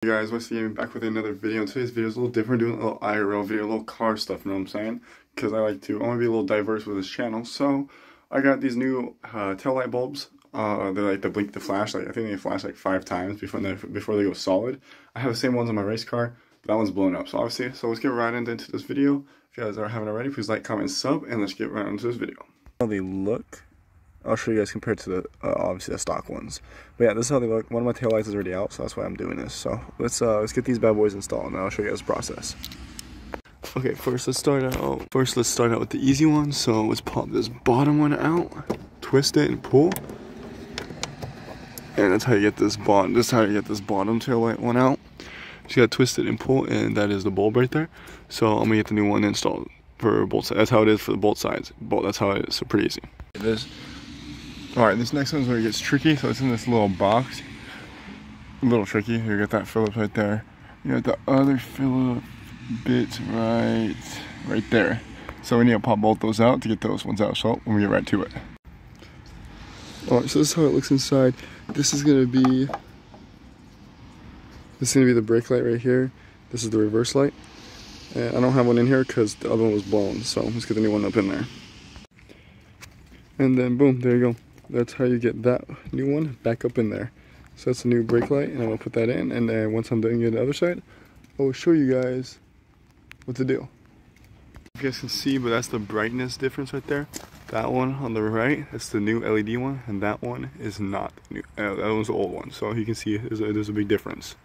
Hey guys, what's the game? Back with another video. Today's video is a little different, doing a little IRL video, a little car stuff, you know what I'm saying? Because I want to be a little diverse with this channel. So, I got these new tail light bulbs. They're like the blink the flash. Like I think they flash like 5 times before they go solid. I have the same ones on my race car, but that one's blown up. So obviously, let's get right into this video. If you guys haven't already, please like, comment, sub, and let's get right into this video. How they look. I'll show you guys compared to the obviously the stock ones. But yeah, this is how they look. One of my taillights is already out, so that's why I'm doing this. So let's get these bad boys installed, and I'll show you guys the process. Okay, first let's start out with the easy one. So let's pop this bottom one out, twist it and pull, and that's how you get this bottom. This is how you get this bottom taillight one out. So you gotta twist it and pull, and that is the bulb right there. So I'm gonna get the new one installed for both sides. That's how it is for both sides. That's how it is. So pretty easy. Alright, this next one's where it gets tricky. So it's in this little box. A little tricky. You got that Phillips right there. You got the other Phillips bits right there. So we need to pop both those out to get those ones out. So we'll get right to it. Alright, so this is how it looks inside. This is gonna be the brake light right here. This is the reverse light. And I don't have one in here because the other one was blown. So let's get the new one up in there. And then boom, there you go. That's how you get that new one back up in there. So that's a new brake light, and I'm gonna put that in, and then once I'm done getting the other side, I will show you guys what to do. You guys can see, but that's the brightness difference right there. That one on the right, that's the new LED one, and that one is not new. That one's the old one. So you can see there's a big difference.